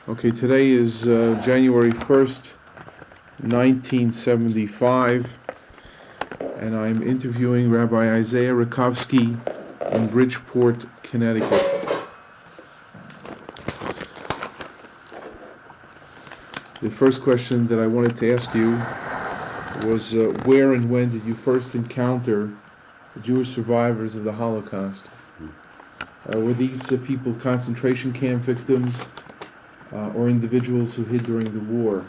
Okay, today is January 1st, 1975, and I'm interviewing Rabbi Isaiah Rakovsky in Bridgeport, Connecticut. The first question that I wanted to ask you was where and when did you first encounter Jewish survivors of the Holocaust? Were these people concentration camp victims or individuals who hid during the war?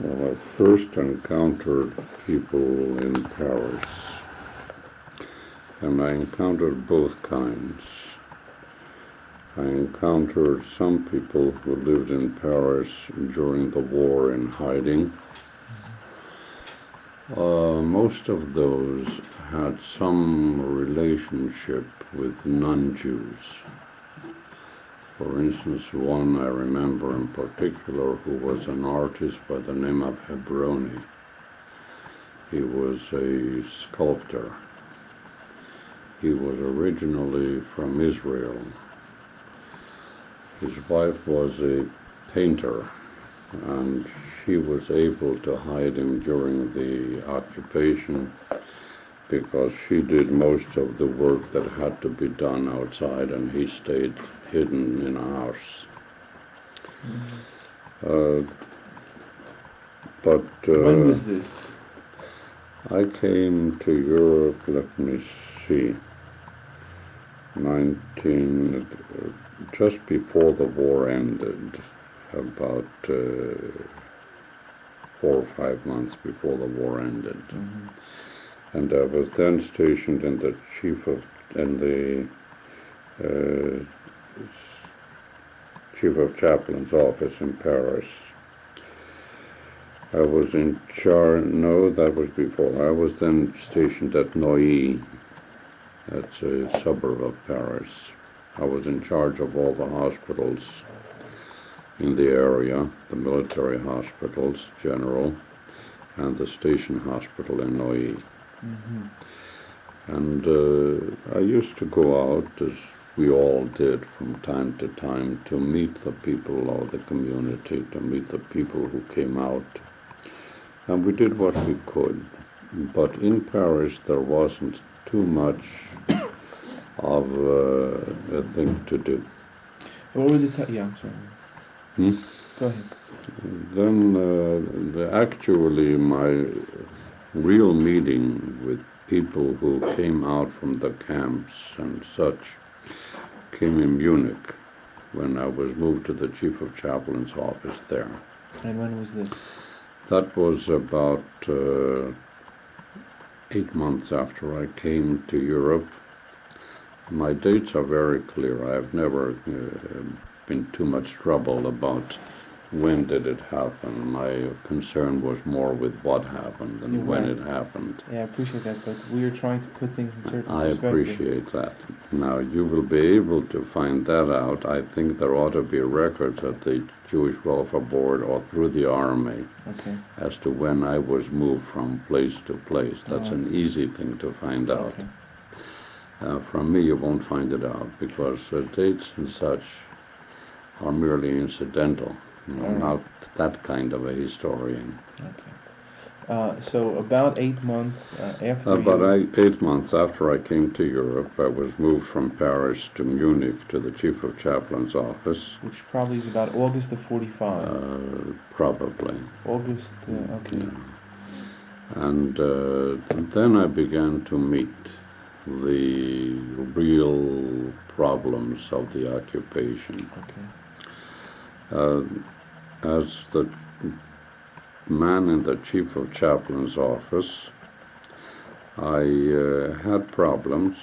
Well, I first encountered people in Paris, and I encountered both kinds. I encountered some people who lived in Paris during the war in hiding. Most of those had some relationship with non-Jews. For instance, one I remember in particular who was an artist by the name of Hebroni. He was a sculptor. He was originally from Israel. His wife was a painter, and she was able to hide him during the occupation because she did most of the work that had to be done outside, and he stayed hidden in a house. When was this? I came to Europe, let me see, just before the war ended, about 4 or 5 months before the war ended. Mm-hmm. And I was then stationed in the chief of chaplain's office in Paris. I was in charge, no, that was before. I was then stationed at Neuilly. That's a suburb of Paris. I was in charge of all the hospitals in the area, the military hospitals, general, and the station hospital in Neuilly. Mm-hmm. And I used to go out, as we all did from time to time, to meet the people of the community, to meet the people who came out. And we did what we could. But in Paris, there wasn't too much of a thing to do. What were the yeah, I'm sorry. Go ahead. Then actually my real meeting with people who came out from the camps and such came in Munich when I was moved to the chief of chaplain's office there. And when was this? That was about 8 months after I came to Europe. My dates are very clear. I've never been too much trouble about when did it happen. My concern was more with what happened than when it happened. Yeah, I appreciate that, but we are trying to put things in certain perspective. I appreciate that. Now, you will be able to find that out. I think there ought to be records at the Jewish Welfare Board or through the Army as to when I was moved from place to place. That's an easy thing to find out. From me, you won't find it out because dates and such are merely incidental. Not that kind of a historian. So about 8 months after About 8 months after I came to Europe, I was moved from Paris to Munich to the chief of chaplain's office. Which probably is about August of 45. Probably. August, okay. Yeah. And then I began to meet the real problems of the occupation. As the man in the chief of chaplain's office, I had problems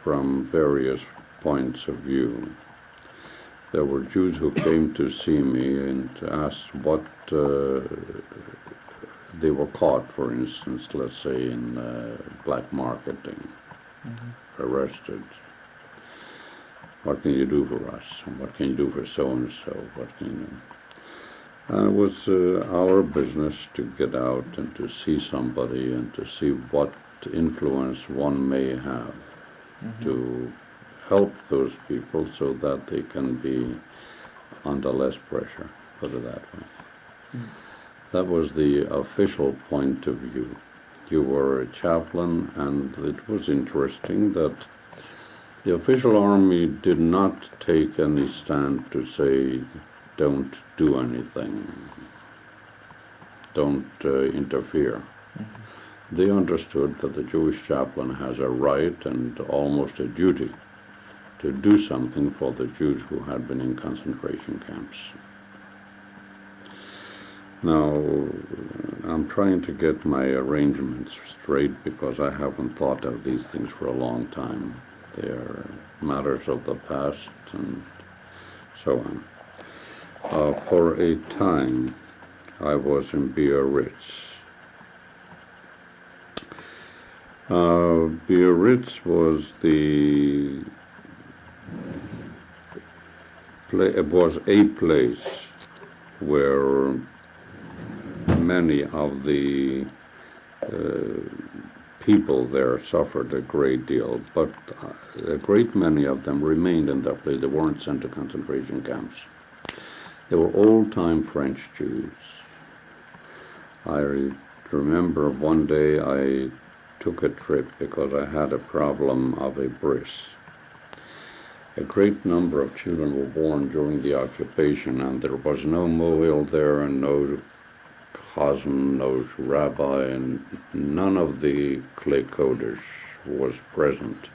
from various points of view. There were Jews who came to see me and asked what they were caught, for instance, let's say in black marketing, arrested. What can you do for us? And what can you do for so-and-so? What can you do? And it was our business to get out and to see somebody and to see what influence one may have to help those people so that they can be under less pressure, put it that way. That was the official point of view. You were a chaplain, and it was interesting that the official army did not take any stand to say, don't do anything, don't interfere. They understood that the Jewish chaplain has a right and almost a duty to do something for the Jews who had been in concentration camps. Now, I'm trying to get my arrangements straight because I haven't thought of these things for a long time. They are matters of the past and so on. For a time, I was in Biarritz. Biarritz was a place where many of the people there suffered a great deal, but a great many of them remained in that place. They weren't sent to concentration camps. They were old-time French Jews. I remember one day I took a trip because I had a problem of a bris. A great number of children were born during the occupation, and there was no mohel there and no chazan, no rabbi, and none of the clay coders was present.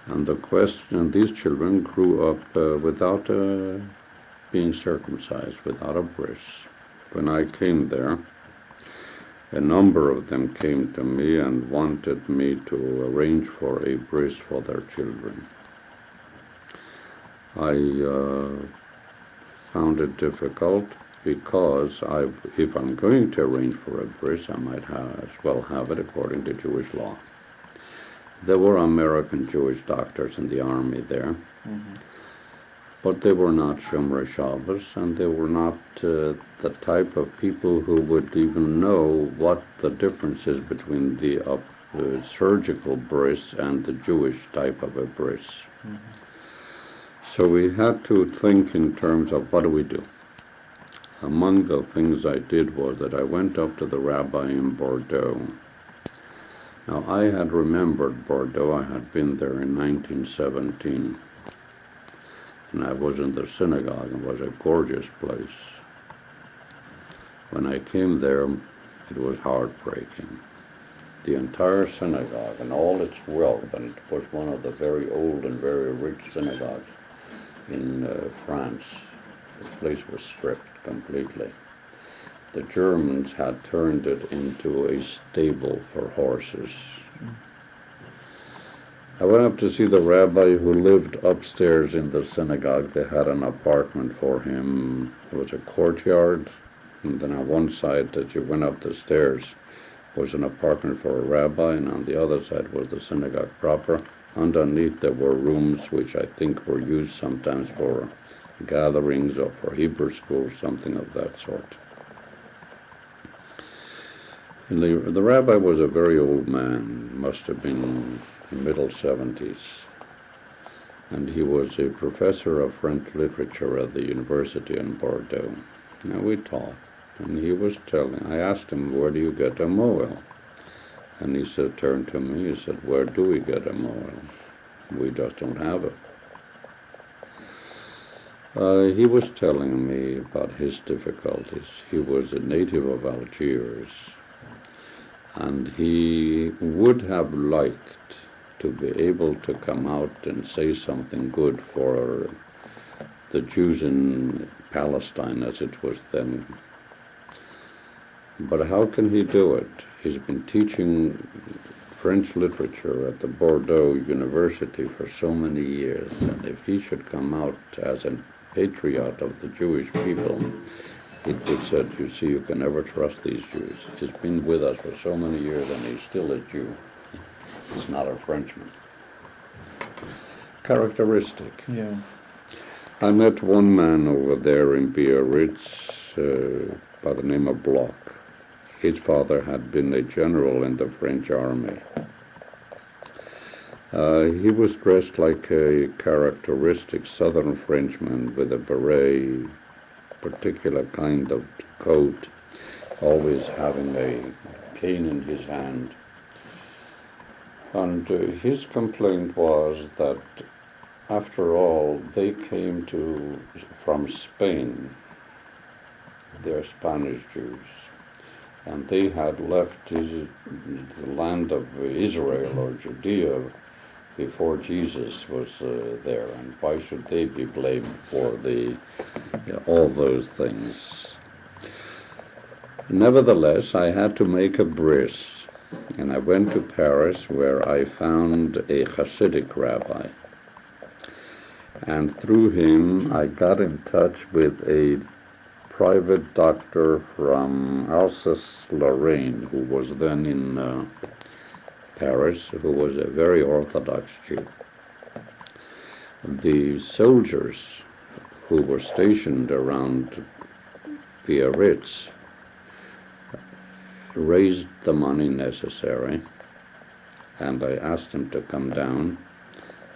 And the question, these children grew up without being circumcised, without a bris. When I came there, a number of them came to me and wanted me to arrange for a bris for their children. I found it difficult because if I'm going to arrange for a bris, I might as well have it according to Jewish law. There were American Jewish doctors in the army there, but they were not Shomer Shabbos, and they were not the type of people who would even know what the difference is between the surgical bris and the Jewish type of a bris. So we had to think in terms of what do we do. Among the things I did was that I went up to the rabbi in Bordeaux. Now, I had remembered Bordeaux. I had been there in 1917. And I was in the synagogue. It was a gorgeous place. When I came there, it was heartbreaking. The entire synagogue and all its wealth, and it was one of the very old and very rich synagogues in France. The place was stripped completely. The Germans had turned it into a stable for horses. I went up to see the rabbi who lived upstairs in the synagogue. They had an apartment for him. There was a courtyard, and then on one side as you went up the stairs was an apartment for a rabbi, and on the other side was the synagogue proper. Underneath there were rooms which I think were used sometimes for gatherings or for Hebrew school, something of that sort. And the rabbi was a very old man, must have been middle 70s, and he was a professor of French literature at the university in Bordeaux. Now we talked, and he was I asked him, where do you get a mohel? And he said, turned to me, he said, where do we get a mohel? We just don't have it. He was telling me about his difficulties. He was a native of Algiers, and he would have liked to be able to come out and say something good for the Jews in Palestine as it was then. But how can he do it? He's been teaching French literature at the Bordeaux University for so many years, and if he should come out as a patriot of the Jewish people, it would said, you see, you can never trust these Jews. He's been with us for so many years, and he's still a Jew. He's not a Frenchman. Characteristic. Yeah. I met one man over there in Biarritz by the name of Bloch. His father had been a general in the French army. He was dressed like a characteristic southern Frenchman with a beret, particular kind of coat, always having a cane in his hand. And his complaint was that, after all, they came from Spain, they're Spanish Jews, and they had left the land of Israel or Judea before Jesus was there, and why should they be blamed for all those things? Nevertheless, I had to make a bris, and I went to Paris, where I found a Hasidic rabbi. And through him, I got in touch with a private doctor from Alsace-Lorraine, who was then in Paris, who was a very Orthodox Jew. The soldiers who were stationed around Biarritz raised the money necessary, and I asked him to come down,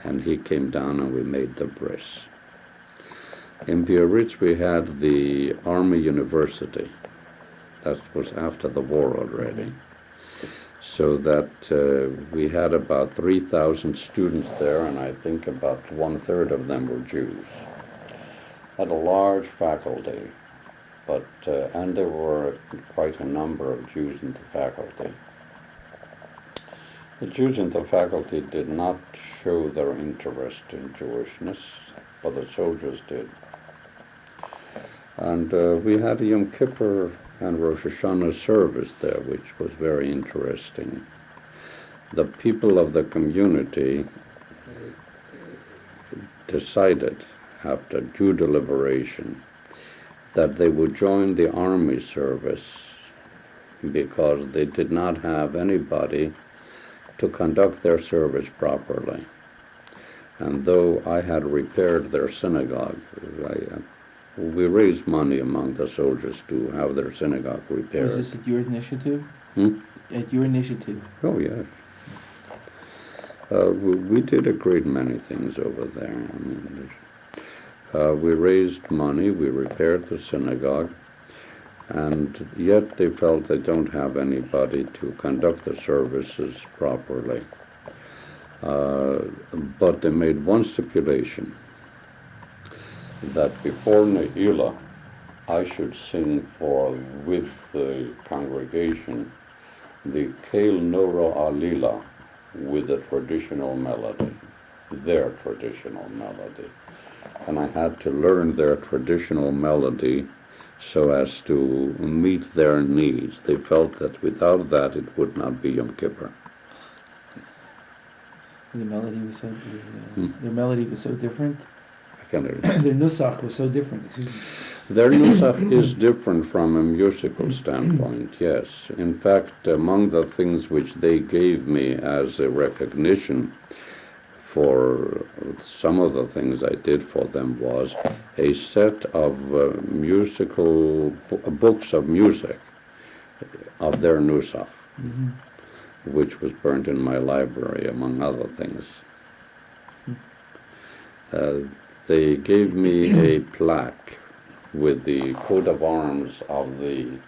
and he came down and we made the bris. In Biarritz we had the Army University. That was after the war already. So that we had about 3,000 students there, and I think about 1/3 of them were Jews. Had a large faculty, but and there were quite a number of Jews in the faculty. The Jews in the faculty did not show their interest in Jewishness, but the soldiers did. And we had a Yom Kippur and Rosh Hashanah service there, which was very interesting. The people of the community decided, after due deliberation, that they would join the army service because they did not have anybody to conduct their service properly. And though I had repaired their synagogue, we raised money among the soldiers to have their synagogue repaired. Was this at your initiative? At your initiative? Oh, yes. We did a great many things over there. I mean, we raised money, we repaired the synagogue, and yet they felt they don't have anybody to conduct the services properly. But they made one stipulation, that before Ne'ilah, I should sing with the congregation the Keil Nora Alila with a traditional melody, their traditional melody. And I had to learn their traditional melody so as to meet their needs. They felt that without that it would not be Yom Kippur. The melody was so their melody was so different. Their nusach was so different. Excuse me. Their nusach is different from a musical standpoint, yes. In fact, among the things which they gave me as a recognition for some of the things I did for them was a set of books of music of their nusach, which was burnt in my library, among other things. They gave me a plaque with the coat of arms of the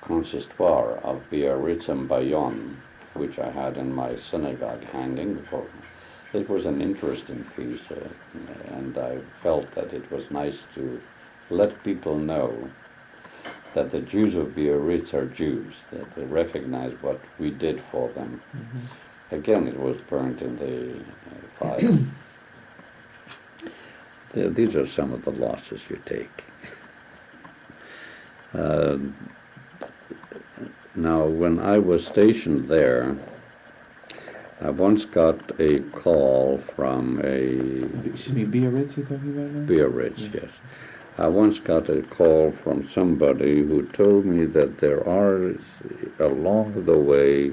consistoire of Biarritz and Bayonne, which I had in my synagogue hanging. It was an interesting piece, and I felt that it was nice to let people know that the Jews of Biarritz are Jews, that they recognize what we did for them. Again, it was burnt in the fire. These are some of the losses you take. Now, when I was stationed there, I once got a call from Excuse me, Biarritz you're talking about now? Biarritz, yes. I once got a call from somebody who told me that there are, along the way,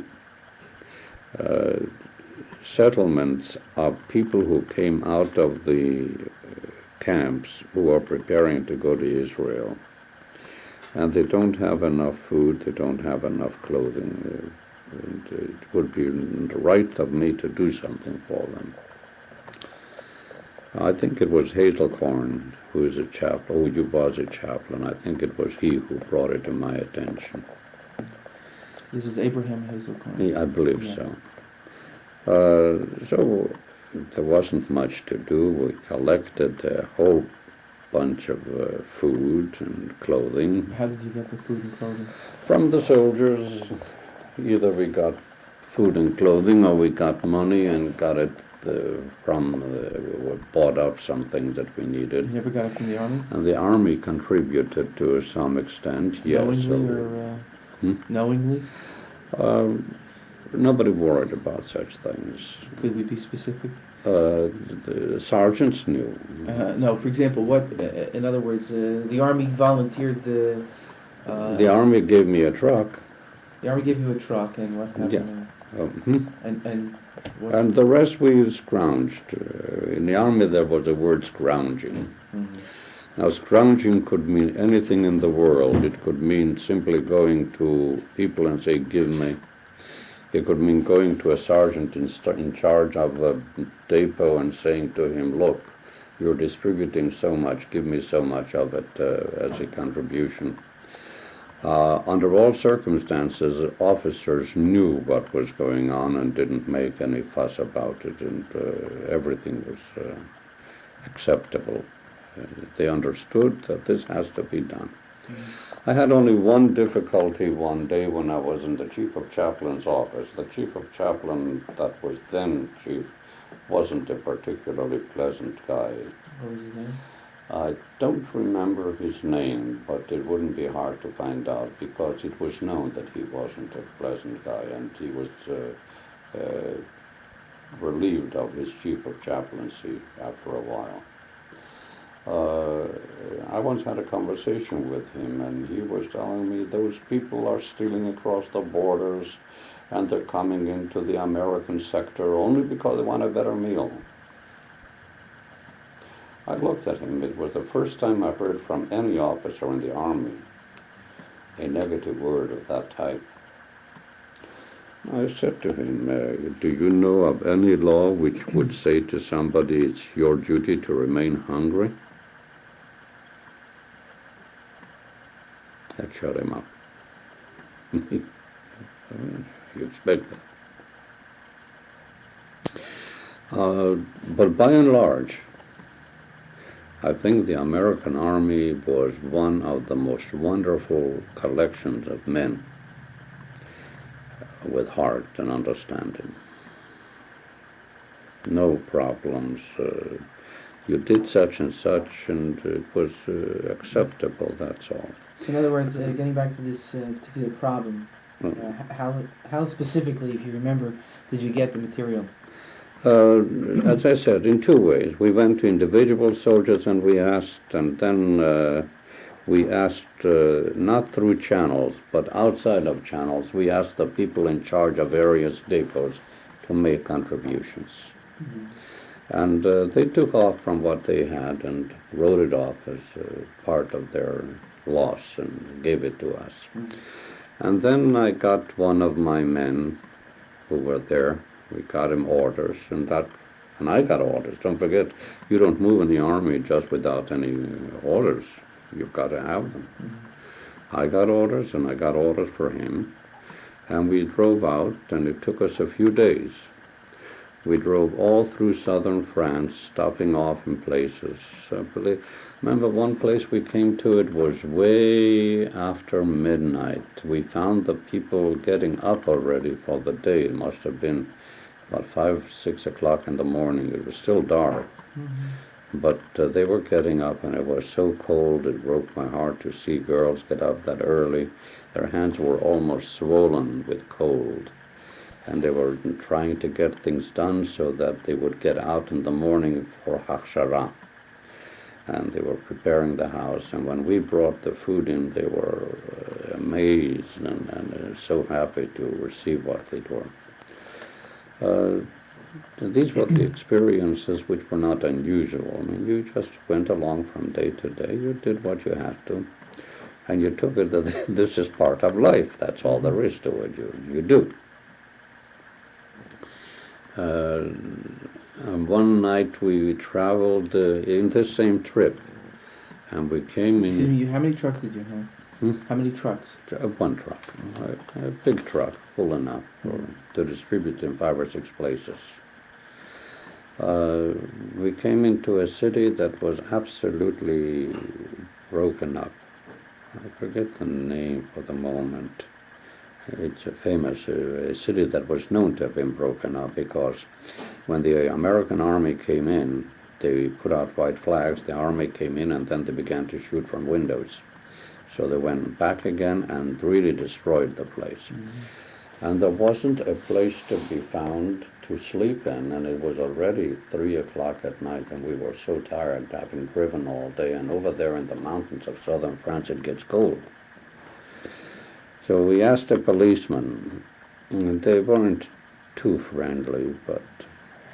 settlements of people who came out of the camps who are preparing to go to Israel. And they don't have enough food, they don't have enough clothing. and it would be the right of me to do something for them. I think it was Hazelcorn, who was a chaplain. I think it was he who brought it to my attention. This is Abraham Hazelcorn. I believe so. So there wasn't much to do. We collected a whole bunch of food and clothing. How did you get the food and clothing? From the soldiers. Either we got food and clothing, or we got money and got it we bought up something that we needed. You never got it from the army? And the army contributed to some extent, yes. Knowingly? Nobody worried about such things. Could we be specific? The sergeants knew. No, for example, in other words, the army volunteered the... the army gave me a truck. The army gave you a truck, and what happened? Yeah. And the rest we scrounged. In the army there was a word scrounging. Mm-hmm. Now scrounging could mean anything in the world. It could mean simply going to people and say, give me. It could mean going to a sergeant in charge of a depot and saying to him, look, you're distributing so much, give me so much of it as a contribution. Under all circumstances, officers knew what was going on and didn't make any fuss about it, and everything was acceptable. They understood that this has to be done. Mm-hmm. I had only one difficulty one day when I was in the chief of chaplain's office. The chief of chaplain that was then chief wasn't a particularly pleasant guy. What was his name? I don't remember his name, but it wouldn't be hard to find out because it was known that he wasn't a pleasant guy, and he was relieved of his chief of chaplaincy after a while. I once had a conversation with him, and he was telling me those people are stealing across the borders and they're coming into the American sector only because they want a better meal. I looked at him. It was the first time I heard from any officer in the army a negative word of that type. I said to him, do you know of any law which would say to somebody it's your duty to remain hungry? That shut him up. You expect that. But by and large, I think the American Army was one of the most wonderful collections of men with heart and understanding. No problems. You did such and such, and it was acceptable, that's all. In other words, getting back to this particular problem, how specifically, if you remember, did you get the material? As I said, in two ways. We went to individual soldiers and we asked, and then we asked not through channels, but outside of channels, we asked the people in charge of various depots to make contributions. Mm-hmm. And they took off from what they had and wrote it off as part of their loss and gave it to us. Mm-hmm. And then I got one of my men who were there. We got him orders, and I got orders. Don't forget, you don't move in the army just without any orders. You've got to have them. Mm-hmm. I got orders, and I got orders for him. And we drove out, and it took us a few days. We drove all through southern France, stopping off in places. Remember one place we came to, it was way after midnight. We found the people getting up already for the day. It must have been about 5, 6 o'clock in the morning. It was still dark. Mm-hmm. But they were getting up, and it was so cold, it broke my heart to see girls get up that early. Their hands were almost swollen with cold. And they were trying to get things done so that they would get out in the morning for Hachshara. And they were preparing the house. And when we brought the food in, they were amazed and so happy to receive what they were. These were the experiences which were not unusual. I mean, you just went along from day to day. You did what you had to. And you took it that this is part of life. That's all there is to it. You do. And one night we traveled in the same trip, and we came in. Excuse me, how many trucks did you have? How many trucks? One truck, a big truck, full enough to distribute in 5 or 6 places. We came into a city that was absolutely broken up. I forget the name for the moment. It's a famous a city that was known to have been broken up because when the American army came in, they put out white flags, the army came in, and then they began to shoot from windows. So they went back again and really destroyed the place. And there wasn't a place to be found to sleep in, and it was already 3 o'clock at night, and we were so tired having driven all day, and over there in the mountains of southern France it gets cold. So we asked a policeman, and they weren't too friendly, but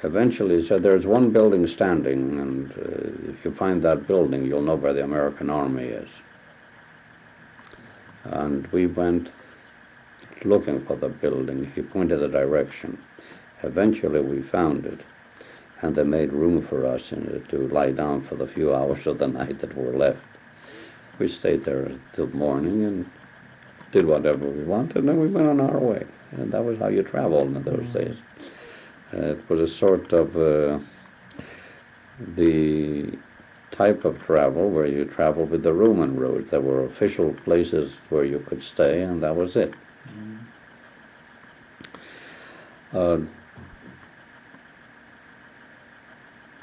eventually he said, there's one building standing, and if you find that building, you'll know where the American army is. And we went looking for the building. He pointed the direction. Eventually we found it, and they made room for us to lie down for the few hours of the night that were left. We stayed there till morning and did whatever we wanted, and then we went on our way. And that was how you traveled in those days. It was a sort of the type of travel where you traveled with the Roman roads. There were official places where you could stay, and that was it.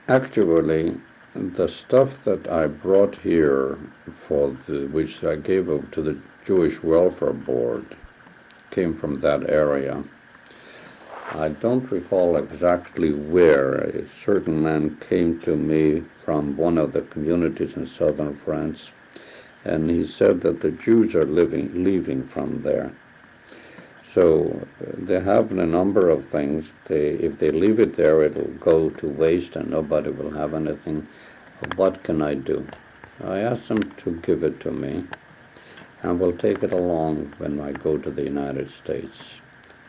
Actually, the stuff that I brought here which I gave up to the Jewish Welfare Board came from that area. I don't recall exactly where. A certain man came to me from one of the communities in southern France, and he said that the Jews are leaving from there. So they have a number of things. If they leave it there, it'll go to waste and nobody will have anything. What can I do? I asked them to give it to me, and we'll take it along when I go to the United States.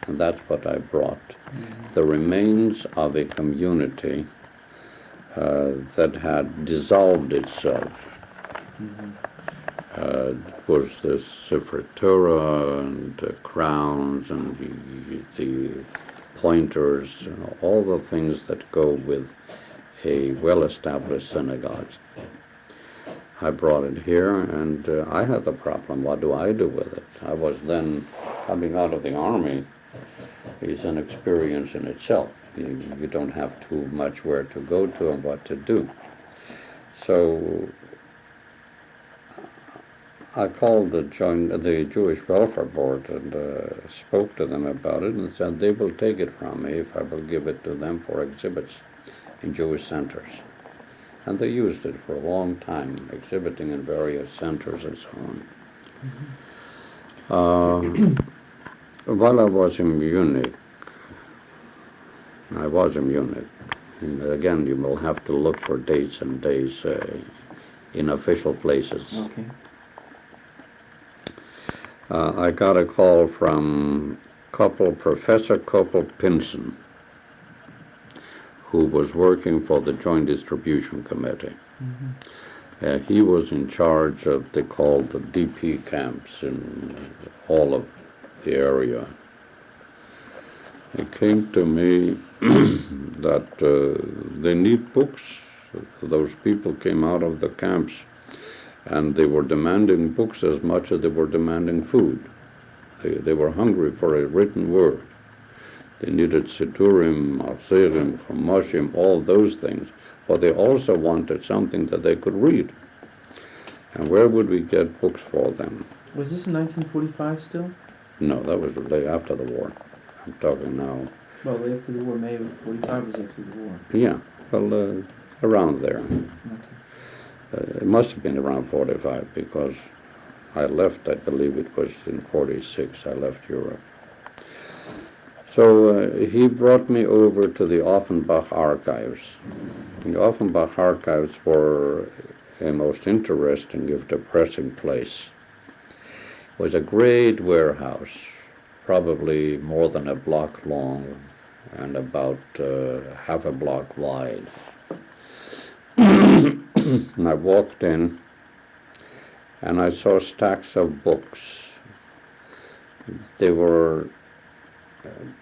And that's what I brought. The remains of a community that had dissolved itself. It was the Sefer Torah and the crowns and the pointers, all the things that go with a well-established synagogue. I brought it here, and I had the problem, what do I do with it? I was then coming out of the army. It's an experience in itself. You don't have too much where to go to and what to do. So I called the Jewish Welfare Board and spoke to them about it and said they will take it from me if I will give it to them for exhibits in Jewish centers. And they used it for a long time, exhibiting in various centers and so on. While I was in Munich, and again you will have to look for dates and days in official places. Okay. I got a call from Professor Koppel Pinson, who was working for the Joint Distribution Committee. He was in charge of the DP camps in all of the area. It came to me that they need books. Those people came out of the camps and they were demanding books as much as they were demanding food. They were hungry for a written word. They needed Siturim, Asirim, Chumashim, all those things, but they also wanted something that they could read. And where would we get books for them? Was this in 1945 still? No, that was after the war. I'm talking now. Well, after the war, May of 45 was after the war. Yeah, well, around there. Okay. It must have been around 45 because I left, I believe it was in 46, I left Europe. So he brought me over to the Offenbach archives. The Offenbach archives were a most interesting, if depressing place. It was a great warehouse, probably more than a block long, and about half a block wide. And I walked in, and I saw stacks of books. They were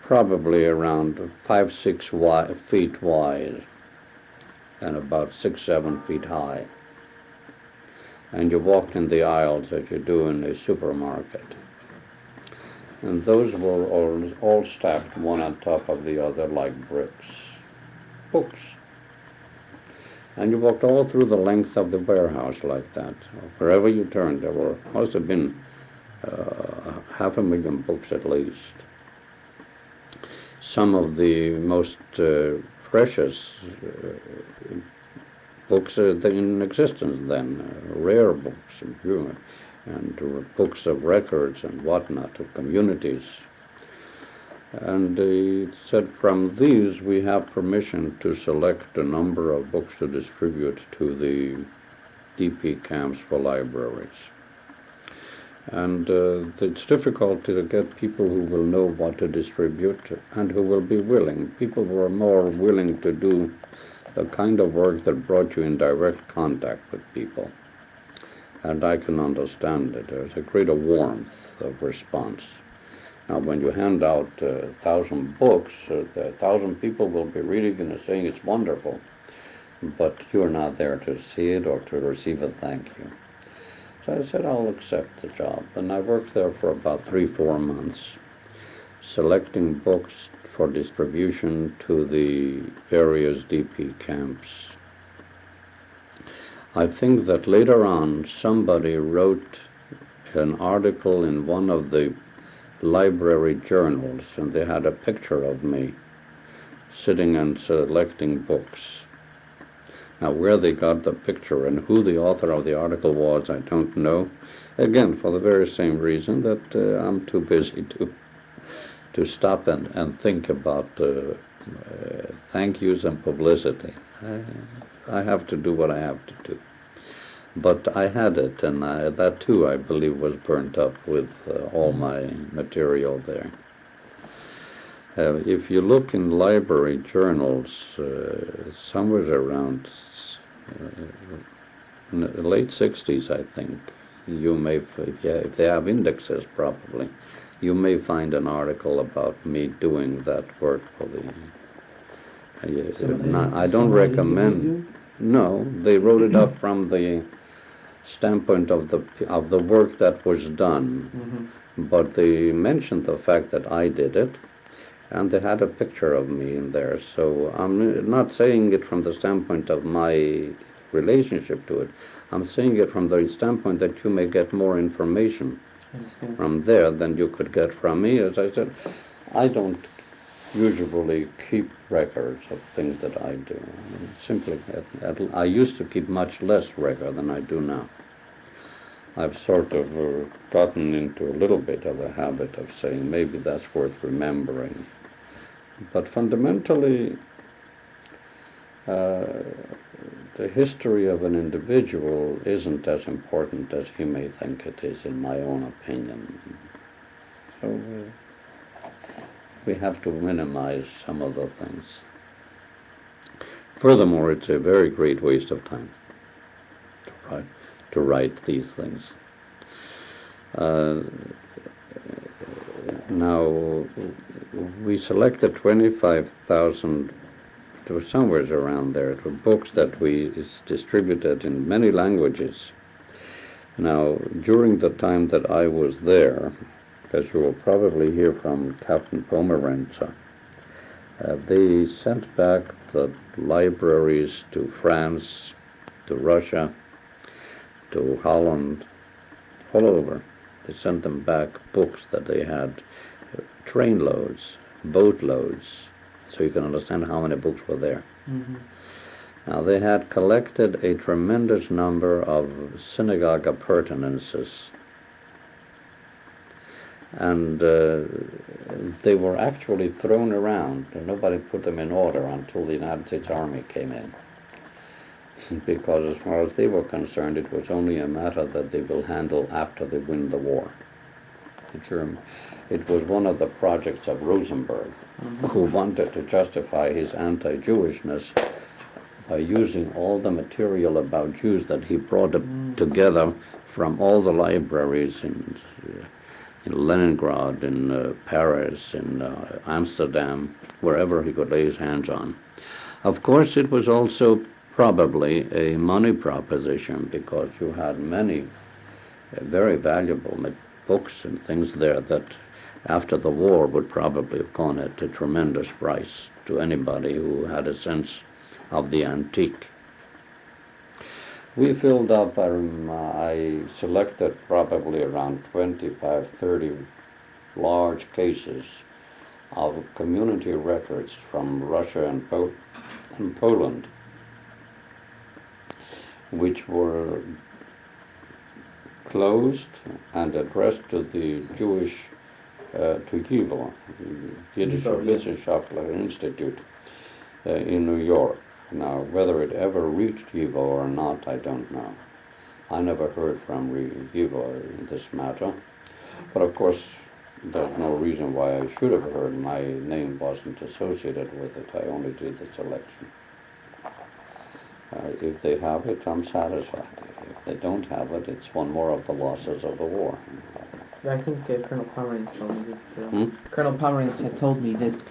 probably around 5-6 feet wide and about 6-7 feet high. And you walked in the aisles as you do in a supermarket. And those were all stacked one on top of the other like bricks. Books. And you walked all through the length of the warehouse like that. Wherever you turned, there must have been 500,000 books at least. Some of the most precious books in existence then, rare books, and books of records and whatnot, of communities. And it said from these we have permission to select a number of books to distribute to the DP camps for libraries. And it's difficult to get people who will know what to distribute and who will be willing. People who are more willing to do the kind of work that brought you in direct contact with people. And I can understand it. There's a greater warmth of response. Now, when you hand out 1,000 books, 1,000 people will be reading and saying it's wonderful, but you're not there to see it or to receive a thank you. So I said, I'll accept the job. And I worked there for about 3-4 months, selecting books for distribution to the various DP camps. I think that later on, somebody wrote an article in one of the library journals, and they had a picture of me sitting and selecting books. Now, where they got the picture and who the author of the article was, I don't know. Again, for the very same reason that I'm too busy to stop and think about thank yous and publicity. I have to do what I have to do. But I had it, and that too, I believe, was burnt up with all my material there. If you look in library journals, somewhere around in the late 60s, I think, you may, if they have indexes probably, you may find an article about me doing that work for the... I don't recommend... No, they wrote it up from the standpoint of the work that was done, but they mentioned the fact that I did it, and they had a picture of me in there. So I'm not saying it from the standpoint of my relationship to it. I'm saying it from the standpoint that you may get more information from there than you could get from me. As I said, I don't usually keep records of things that I do. Simply, I used to keep much less record than I do now. I've sort of gotten into a little bit of the habit of saying maybe that's worth remembering. But fundamentally, the history of an individual isn't as important as he may think it is, in my own opinion. So we have to minimize some of the things. Furthermore, it's a very great waste of time to write these things. Now, we selected 25,000, to somewhere around there, to books that we distributed in many languages. Now, during the time that I was there, as you will probably hear from Captain Pomeranza, they sent back the libraries to France, to Russia, to Holland, all over. They sent them back books that they had, train loads, boat loads, so you can understand how many books were there. Now, they had collected a tremendous number of synagogue appurtenances, and they were actually thrown around, and nobody put them in order until the United States Army came in. Because as far as they were concerned, it was only a matter that they will handle after they win the war. It was one of the projects of Rosenberg. who wanted to justify his anti-Jewishness by using all the material about Jews that he brought together from all the libraries in Leningrad, in Paris, in Amsterdam, wherever he could lay his hands on. Of course, it was also probably a money proposition because you had many very valuable books and things there that after the war would probably have gone at a tremendous price to anybody who had a sense of the antique. We filled up, I selected probably around 25, 30 large cases of community records from Russia and Poland, which were closed and addressed to the Jewish, to YIVO, the Yiddish Wissenschaftler Institute in New York. Now, whether it ever reached YIVO or not, I don't know. I never heard from YIVO in this matter. But of course, there's no reason why I should have heard. My name wasn't associated with it. I only did the selection. If they have it, I'm satisfied. If they don't have it, it's one more of the losses of the war. Yeah, I think Colonel Pomerantz told me that. Colonel Pomerantz had told me that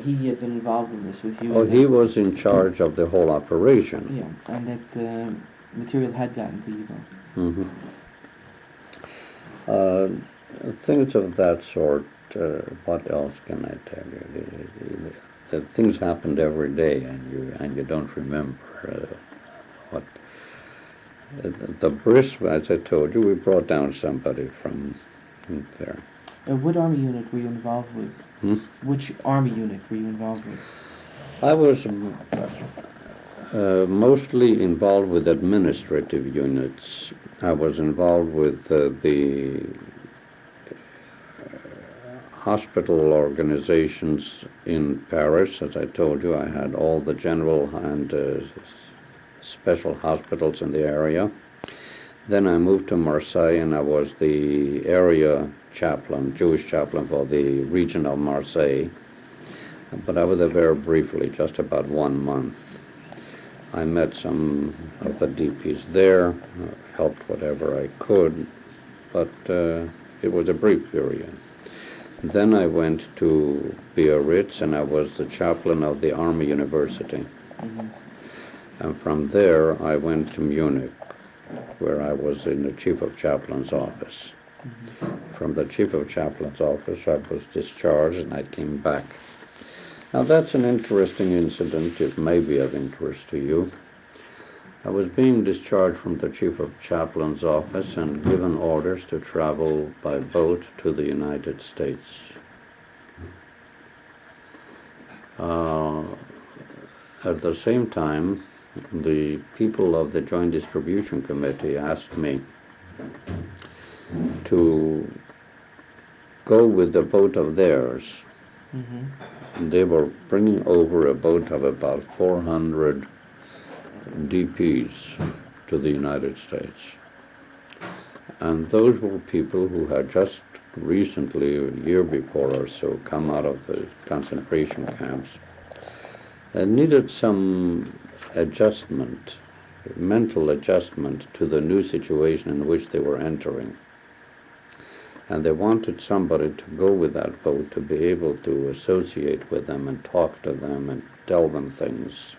he had been involved in this with you. Oh, he was in charge of the whole operation. Yeah, and that material had gotten to you. Things of that sort. What else can I tell you? Things happened every day, and you don't remember what. The bris, as I told you, we brought down somebody from there. What army unit were you involved with? Which army unit were you involved with? I was mostly involved with administrative units. I was involved with the hospital organizations in Paris. As I told you, I had all the general and special hospitals in the area. Then I moved to Marseille, and I was the area chaplain, Jewish chaplain for the region of Marseille. But I was there very briefly, just about 1 month. I met some of the DPs there, helped whatever I could, but it was a brief period. Then I went to Biarritz, and I was the chaplain of the Army University. And from there, I went to Munich, where I was in the Chief of Chaplain's office. From the Chief of Chaplain's office, I was discharged, and I came back. Now, that's an interesting incident. It may be of interest to you. I was being discharged from the Chief of Chaplain's office and given orders to travel by boat to the United States. At the same time, the people of the Joint Distribution Committee asked me to go with the boat of theirs. They were bringing over a boat of about 400 DPs to the United States. And those were people who had just recently, a year before or so, come out of the concentration camps and needed some adjustment, mental adjustment to the new situation in which they were entering. And they wanted somebody to go with that boat to be able to associate with them and talk to them and tell them things.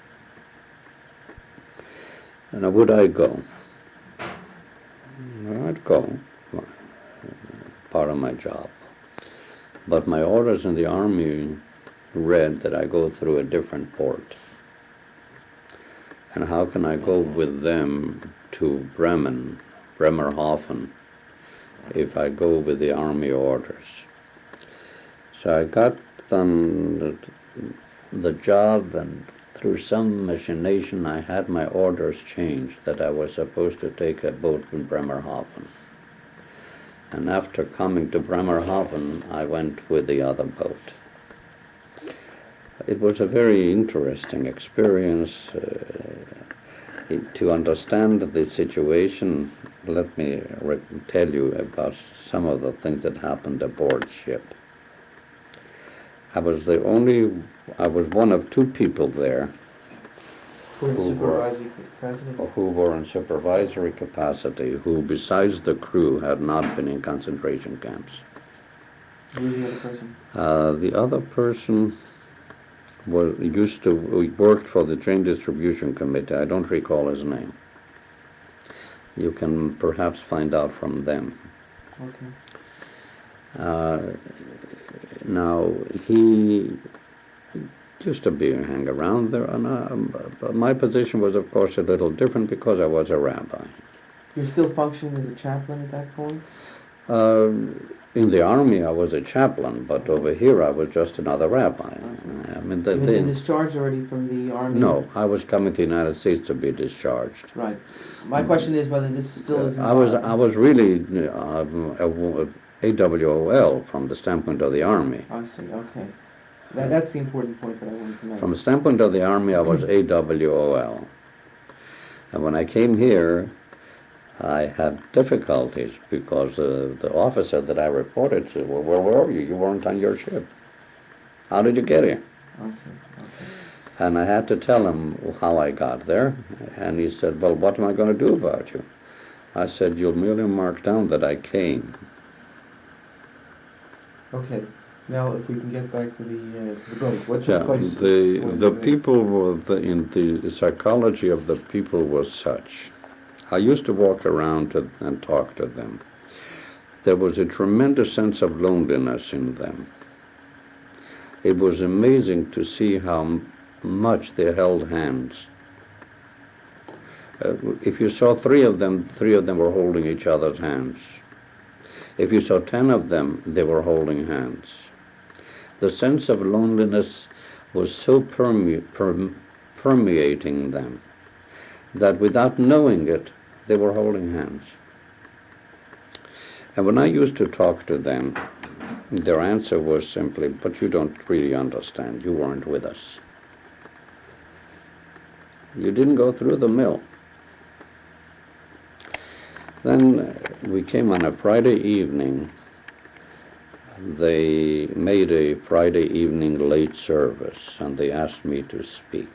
And would I go? I'd go, part of my job. But my orders in the Army read that I go through a different port. And how can I go with them to Bremerhaven, if I go with the Army orders? So I got done the job, and through some machination I had my orders changed that I was supposed to take a boat in Bremerhaven. And after coming to Bremerhaven, I went with the other boat. It was a very interesting experience. To understand the situation, let me tell you about some of the things that happened aboard ship. I was one of two people there who were in supervisory capacity, who besides the crew had not been in concentration camps. Who was the other person? The other person worked for the Train Distribution Committee. I don't recall his name. You can perhaps find out from them. Okay. Now, he used to hang around there, and but my position was, of course, a little different because I was a rabbi. You're still functioning as a chaplain at that point? In the army, I was a chaplain, but over here, I was just another rabbi. I mean, you had been discharged already from the army? No, I was coming to the United States to be discharged. Right. My question is whether this still is. I was really AWOL from the standpoint of the army. I see. Okay. That's the important point that I wanted to make. From the standpoint of the army, I was AWOL. And when I came here, I had difficulties because the officer that I reported to, well, where were you? You weren't on your ship. How did you get here? I see. Okay. And I had to tell him how I got there. And he said, well, what am I going to do about you? I said, you'll merely mark down that I came. Okay. Now, if we can get back to the book, what took place? The people were in the psychology of the people was such. I used to walk around and talk to them. There was a tremendous sense of loneliness in them. It was amazing to see how much they held hands. If you saw three of them were holding each other's hands. If you saw 10 of them, they were holding hands. The sense of loneliness was so permeating them that without knowing it, they were holding hands. And when I used to talk to them, their answer was simply, but you don't really understand. You weren't with us. You didn't go through the mill. Then we came on a Friday evening. They made a Friday evening late service, and they asked me to speak.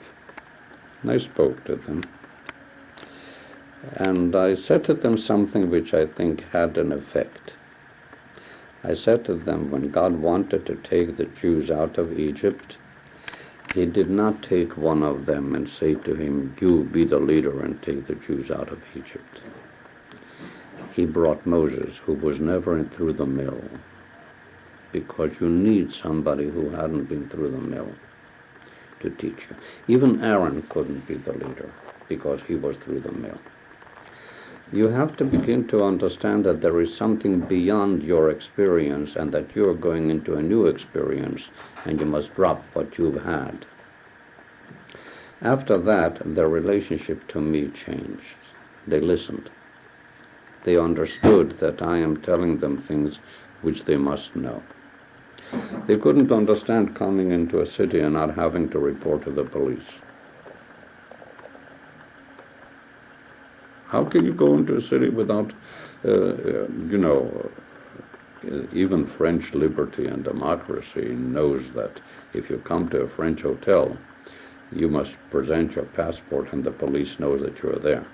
And I spoke to them. And I said to them something which I think had an effect. I said to them, when God wanted to take the Jews out of Egypt, he did not take one of them and say to him, you be the leader and take the Jews out of Egypt. He brought Moses, who was never through the mill, because you need somebody who hadn't been through the mill to teach you. Even Aaron couldn't be the leader because he was through the mill. You have to begin to understand that there is something beyond your experience and that you're going into a new experience and you must drop what you've had. After that, their relationship to me changed. They listened. They understood that I am telling them things which they must know. They couldn't understand coming into a city and not having to report to the police. How can you go into a city without, even French liberty and democracy knows that if you come to a French hotel, you must present your passport and the police knows that you're there.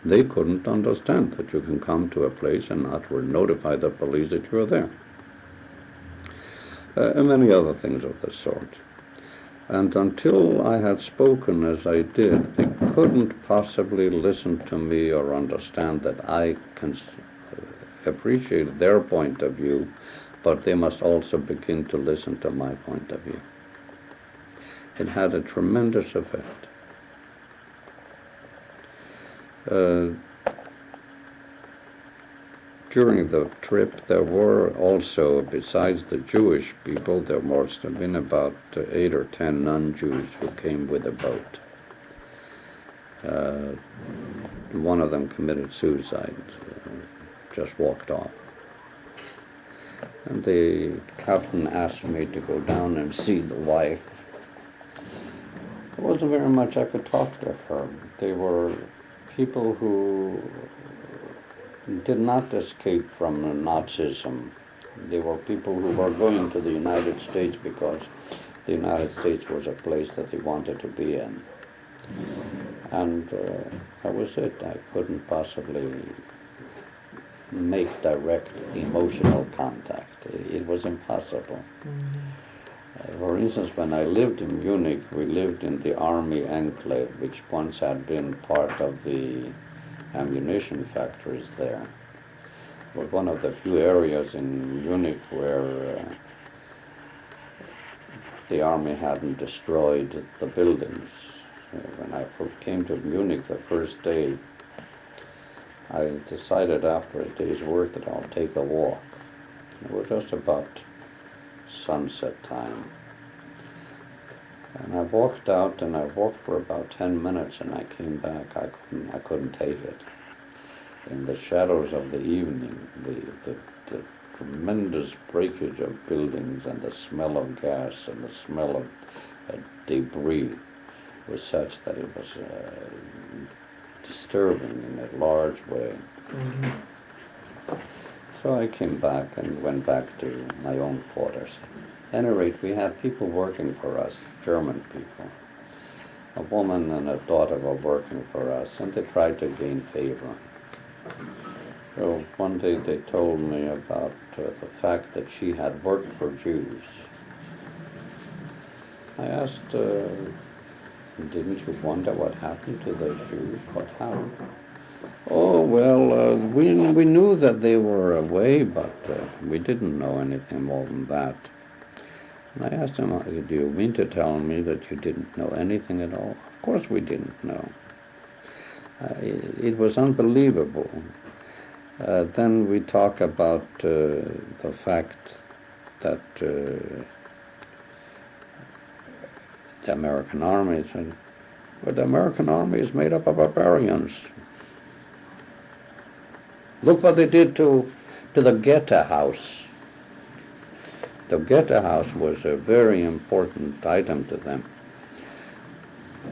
They couldn't understand that you can come to a place and not notify the police that you're there. And many other things of the sort. And until I had spoken as I did, they couldn't possibly listen to me or understand that I can appreciate their point of view, but they must also begin to listen to my point of view. It had a tremendous effect. During the trip, there were also, besides the Jewish people, there must have been about 8 or 10 non-Jews who came with a boat. One of them committed suicide, just walked off. And the captain asked me to go down and see the wife. There wasn't very much I could talk to her. They were people who did not escape from Nazism They were people who were going to the United States because the United States was a place that they wanted to be in. And that was it. I couldn't possibly make direct emotional contact. It was impossible. For instance, when I lived in Munich, we lived in the army enclave, which once had been part of the ammunition factories there. It was one of the few areas in Munich where the army hadn't destroyed the buildings. When I first came to Munich the first day, I decided after a day's work that I'll take a walk. It was just about sunset time. And I walked out, and I walked for about 10 minutes, and I came back. I couldn't take it. In the shadows of the evening, the tremendous breakage of buildings and the smell of gas and the smell of debris was such that it was disturbing in a large way. So I came back and went back to my own quarters. At any rate, we had people working for us, German people. A woman and a daughter were working for us, and they tried to gain favor. So one day they told me about the fact that she had worked for Jews. I asked, didn't you wonder what happened to those Jews? What happened? Oh, well, we knew that they were away, but we didn't know anything more than that. And I asked him, do you mean to tell me that you didn't know anything at all? Of course we didn't know. It was unbelievable. Then we talk about the fact that the American army said, well, the American army is made up of barbarians. Look what they did to the Goethe house. The Goethe house was a very important item to them.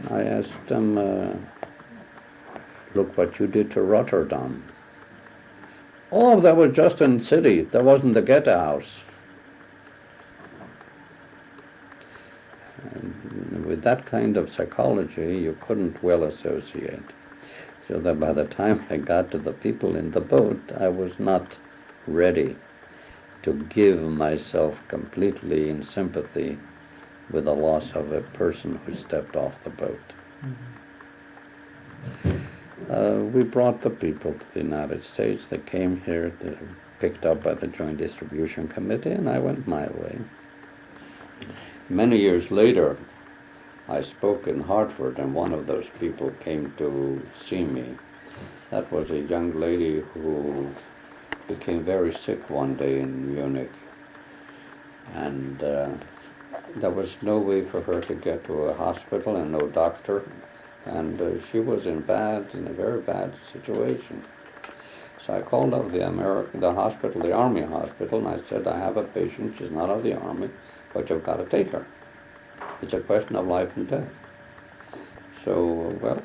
I asked them, look what you did to Rotterdam. Oh, that was just in the city. That wasn't the Goethe house. And with that kind of psychology, you couldn't well associate. So that by the time I got to the people in the boat, I was not ready to give myself completely in sympathy with the loss of a person who stepped off the boat. We brought the people to the United States. They came here, they were picked up by the Joint Distribution Committee, and I went my way. Many years later, I spoke in Hartford, and one of those people came to see me. That was a young lady who became very sick one day in Munich, and there was no way for her to get to a hospital and no doctor, and she was in a very bad situation. So I called up the hospital, the Army hospital, and I said, I have a patient, she's not of the Army, but you've got to take her. It's a question of life and death. So, well,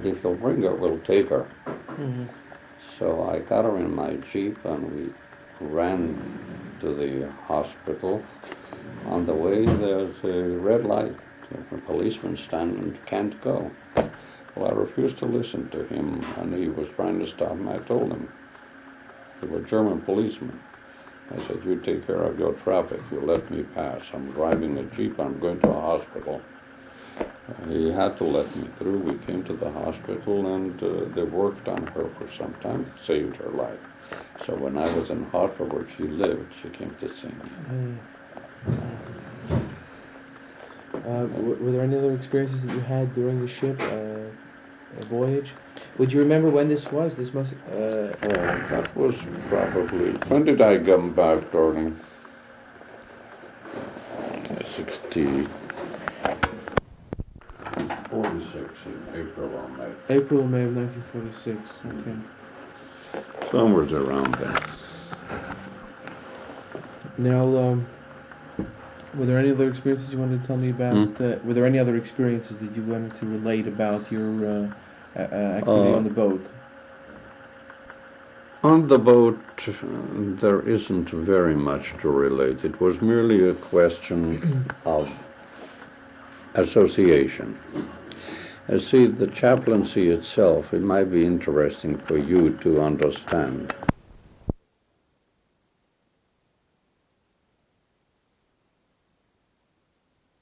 if you'll bring her, we'll take her. So I got her in my Jeep, and we ran to the hospital. On the way, there's a red light. A policeman standing, can't go. Well, I refused to listen to him, and he was trying to stop me. I told him, they were German policemen. I said, you take care of your traffic, you let me pass. I'm driving a Jeep, I'm going to a hospital. He had to let me through. We came to the hospital, and they worked on her for some time, saved her life. So when I was in Hartford, where she lived, she came to see me. Were there any other experiences that you had during the ship voyage? Would you remember when this was? This must. That was probably. When did I come back, darling? 46 in April or May. April or May of 1946. Okay. Somewhere around there. Now, were there any other experiences you wanted to tell me about? Were there any other experiences that you wanted to relate about your activity on the boat? On the boat, there isn't very much to relate. It was merely a question of association. See, the chaplaincy itself, it might be interesting for you to understand